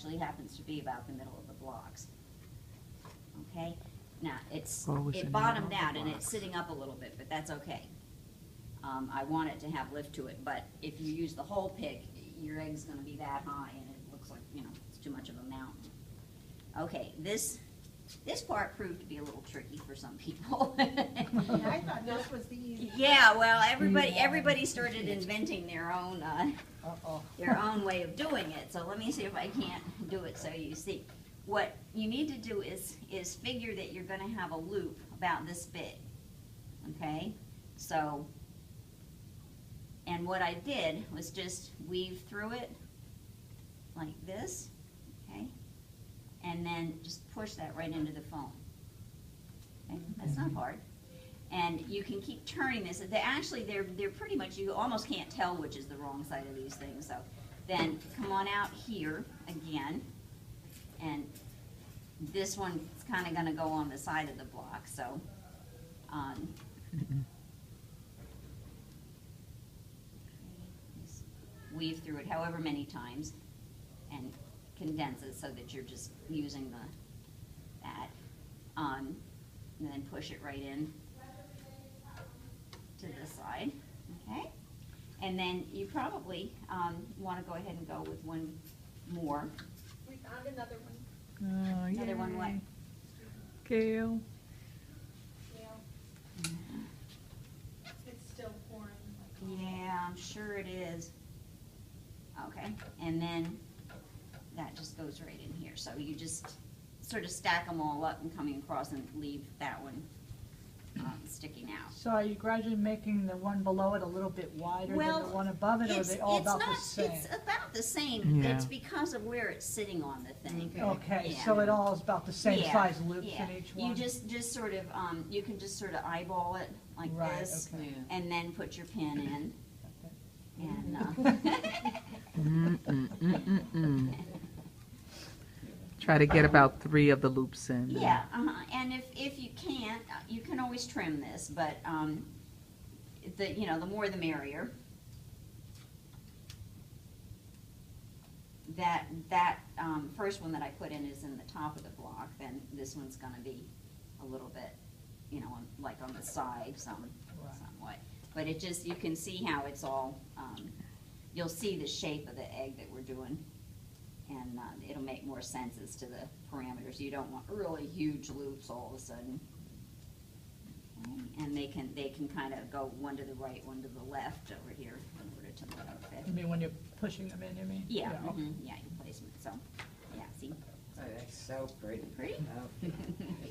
actually happens to be about the middle of the blocks. Okay, now Always in it the bottomed middle of the out and it's blocks. sitting up a little bit, but that's okay. I want it to have lift to it, but if you use the whole pick, your egg's gonna be that high and it looks like, you know, it's too much of a mountain. Okay, this part proved to be a little tricky for some people. Yeah, I thought this was the easy. Yeah, well, everybody started inventing their own Uh-oh. way of doing it. So let me see if I can't do it so you see. What you need to do is figure that you're going to have a loop about this big. Okay, so, and what I did was just weave through it like this. Okay, and then just push that right into the foam. Okay? That's not hard. And you can keep turning this. They're pretty much, you almost can't tell which is the wrong side of these things. So then come on out here again. And this one's kind of going to go on the side of the block. So just weave through it however many times and condense it so that you're just using that. And then push it right in to this side, okay? And then you probably want to go ahead and go with one more. We found another one. Oh, Another one what? Gail. Yeah. It's still pouring. Yeah, I'm sure it is. Okay, and then that just goes right in here. So you just sort of stack them all up and coming across and leave that one sticking out. So are you gradually making the one below it a little bit wider than the one above it, or are they all about the same? It's about the same. Yeah. It's because of where it's sitting on the thing. Okay, Yeah. so it all is about the same Yeah, size loops yeah. in each one? You just sort of, you can just sort of eyeball it like Right, this, okay. and then put your pin in. And Try to get about 3 of the loops in. yeah, and if you can't, you can always trim this, but the more the merrier. That first one that I put in is in the top of the block. Then this one's going to be a little bit, like on the side, somewhat. But it just, you can see how it's all. You'll see the shape of the egg that we're doing, and it'll make more sense as to the parameters. You don't want really huge loops all of a sudden. Okay. And they can kind of go one to the right, one to the left over here in order to make them fit. I mean, when you're pushing them in, you mean? Yeah, okay. yeah, your placement. So, yeah, see. Oh, that's so pretty. Pretty? Oh,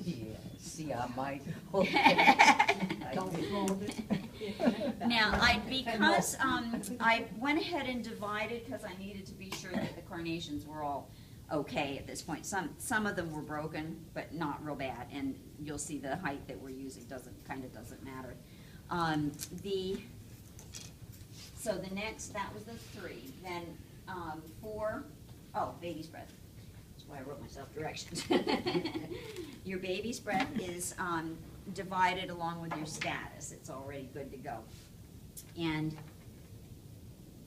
yeah. See, I might. Now, because I went ahead and divided because I needed to be sure that the carnations were all okay at this point. Some of them were broken, but not real bad, and you'll see the height that we're using doesn't matter. So the next, that was the 3. Then 4, baby's breath. That's why I wrote myself directions. Your baby's breath is divided along with your status. It's already good to go. And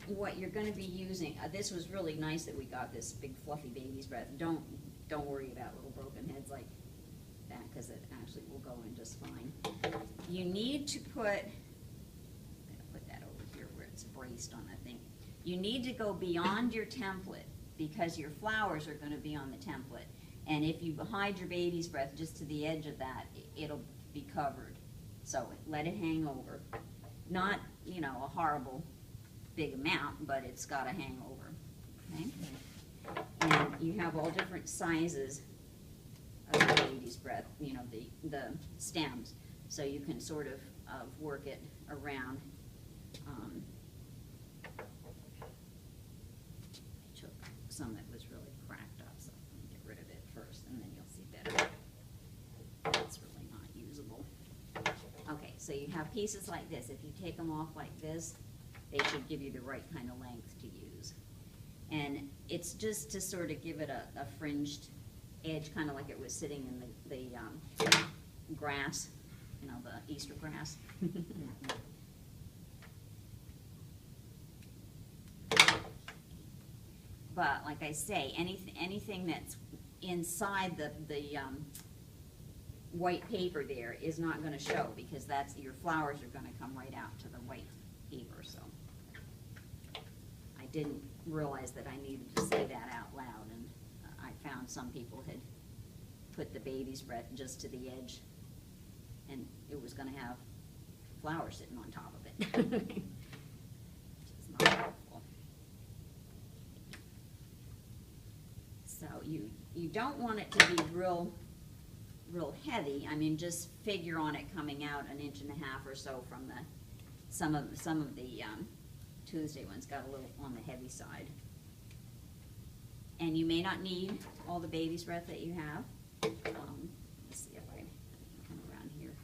what you're going to be using, this was really nice that we got this big fluffy baby's breath. Don't worry about little broken heads like that, because it actually will go in just fine. You need to put, I'm going to put that over here where it's braced on the thing. You need to go beyond your template, because your flowers are going to be on the template. And if you hide your baby's breath just to the edge of that, it'll be covered. So let it hang over. Not, a horrible big amount, but it's got to hang over. Okay? And you have all different sizes of the baby's breath, the stems. So you can sort of work it around. I took some that was really cracked up, so let me get rid of it first, and then you'll see better. It's really not usable. Okay, so you have pieces like this. If you take them off like this, they should give you the right kind of length to use. And it's just to sort of give it a fringed edge, kind of like it was sitting in the grass, the Easter grass. but like I say, anything that's inside the white paper there is not gonna show, because that's, your flowers are gonna come right out to the white paper, so. I didn't realize that I needed to say that out loud, and I found some people had put the baby's breath just to the edge, and it was gonna have flowers sitting on top of it. Which is not helpful. So you don't want it to be real heavy. I mean, just figure on it coming out 1.5 inches or so from the, some of the Tuesday ones got a little on the heavy side. And you may not need all the baby's breath that you have. Let's see if I come around here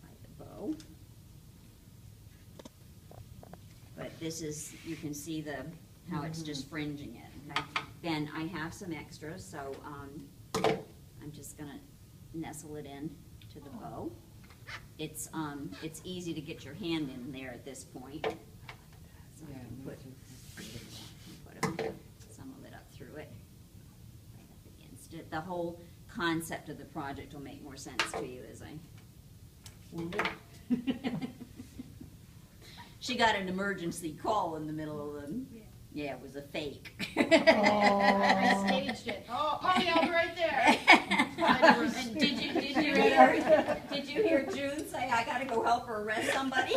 by the bow. But this is, you can see how it's just fringing it, okay? Then I have some extras, so I'm just gonna nestle it in to the bow. It's easy to get your hand in there at this point. So I can put some of it up through it, right up against it. The whole concept of the project will make more sense to you as I form it. She got an emergency call in the middle of the, yeah, it was a fake. I staged it. Oh, yeah, I'll be right there. And did you hear June say, I gotta go help her arrest somebody?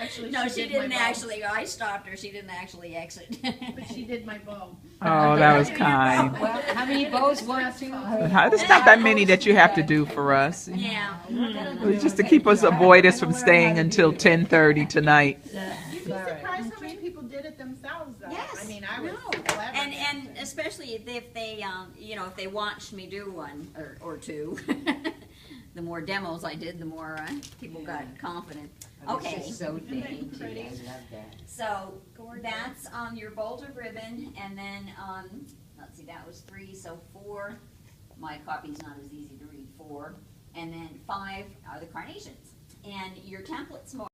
Actually, No, she did my didn't bow. actually, I stopped her, she didn't actually exit. But she did my bow. Oh, that was kind. Well, how many bows? 1, 2, 3? There's not that many that you have to do for us. Yeah. It's just to keep us, avoid us from staying until 10:30 tonight. You'd be surprised how many people did it themselves, though. Yes. I mean, I was No. clever. And especially if they, if they watched me do one or two, the more demos I did, the more people got confident. Okay. This is so dainty, pretty? I love that. So that's your bolt of ribbon, and then, let's see, that was 3, so 4. My copy's not as easy to read, 4. And then 5 are the carnations. And your template's more